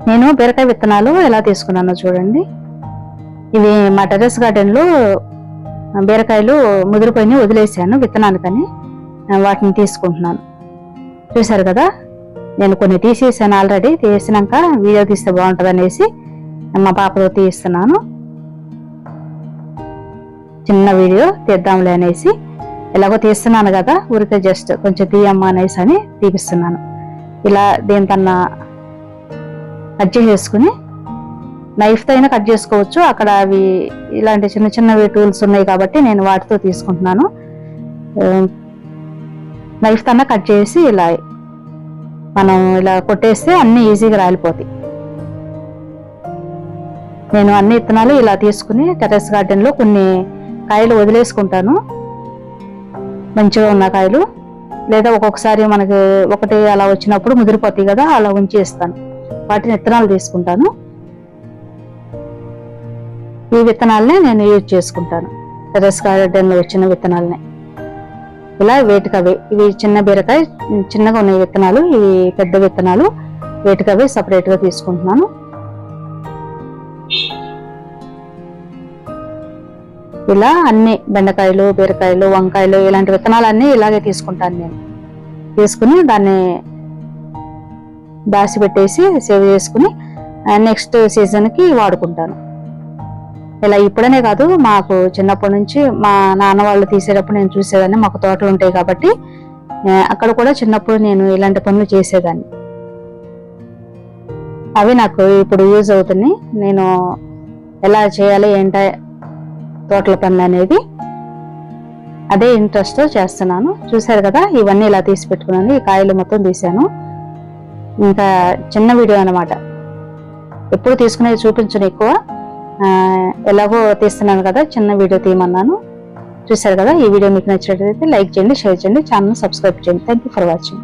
నేను బీరకాయ విత్తనాలు ఎలా తీసుకున్నానో చూడండి. ఇవి మా టెర్రస్ గార్డెన్లో బీరకాయలు ముదిరిపోయి వదిలేసాను విత్తనానికని, వాటిని తీసుకుంటున్నాను. చూసారు కదా, నేను కొన్ని తీసేసాను ఆల్రెడీ. తీసినాక వీడియో తీస్తే బాగుంటుంది అనేసి మా పాపతో తీస్తున్నాను. చిన్న వీడియో తీద్దాంలే అనేసి, ఎలాగో తీస్తున్నాను కదా, ఊరికే జస్ట్ కొంచెం తీయమ్మా అనేసి అని తీపిస్తున్నాను. ఇలా దేనికన్నా కట్ చేసుకుని, నైఫ్తో అయినా కట్ చేసుకోవచ్చు. అక్కడ అవి ఇలాంటి చిన్న చిన్నవి టూల్స్ ఉన్నాయి కాబట్టి నేను వాటితో తీసుకుంటున్నాను. నైఫ్తో అన్నా కట్ చేసి ఇలా మనం ఇలా కొట్టేస్తే అన్నీ ఈజీగా రాలిపోతాయి. నేను అన్ని విత్తనాలు ఇలా తీసుకుని టెర్రస్ గార్డెన్లో కొన్ని కాయలు వదిలేసుకుంటాను, మంచిగా ఉన్న కాయలు. లేదా ఒక్కొక్కసారి మనకి ఒకటి అలా వచ్చినప్పుడు ముదిరిపోతాయి కదా, అలా ఉంచేస్తాను. వాటిని విత్తనాలు తీసుకుంటాను. ఈ విత్తనాలనే నేను యూజ్ చేసుకుంటాను, టెర్రస్ గార్డెన్లో వచ్చిన విత్తనాలనే. ఇలా వేటికవే, ఇవి చిన్న బీరకాయ చిన్నగా ఉన్నాయి విత్తనాలు, ఇవి పెద్ద విత్తనాలు వేటికవే సపరేట్గా తీసుకుంటున్నాను. ఇలా అన్ని బెండకాయలు, బీరకాయలు, వంకాయలు ఇలాంటి విత్తనాలన్నీ ఇలాగే తీసుకుంటాను నేను. తీసుకుని దాన్ని దాచి పెట్టేసి సేవ్ చేసుకుని నెక్స్ట్ సీజన్కి వాడుకుంటాను. ఇలా ఇప్పుడనే కాదు, మాకు చిన్నప్పటి నుంచి మా నాన్న వాళ్ళు తీసేటప్పుడు నేను చూసేదాన్ని. మాకు తోటలు ఉంటాయి కాబట్టి అక్కడ కూడా చిన్నప్పుడు నేను ఇలాంటి పనులు చేసేదాన్ని. అవి నాకు ఇప్పుడు యూజ్ అవుతున్నాయి. నేను ఎలా చేయాలి ఏంటో తోటల పనులు అనేది అదే ఇంట్రెస్ట్తో చేస్తున్నాను. చూసారు కదా, ఇవన్నీ ఇలా తీసి పెట్టుకున్నాను. ఈ కాయలు మొత్తం తీసాను. ఇంకా చిన్న వీడియో అనమాట, ఎప్పుడు తీసుకునేది చూపించను ఎక్కువ. ఎలాగో తీస్తున్నాను కదా, చిన్న వీడియో తీయమన్నాను. చూసారు కదా, ఈ వీడియో మీకు నచ్చినట్లయితే లైక్ చేయండి, షేర్ చేయండి, ఛానల్ సబ్స్క్రైబ్ చేయండి. Thank you for watching.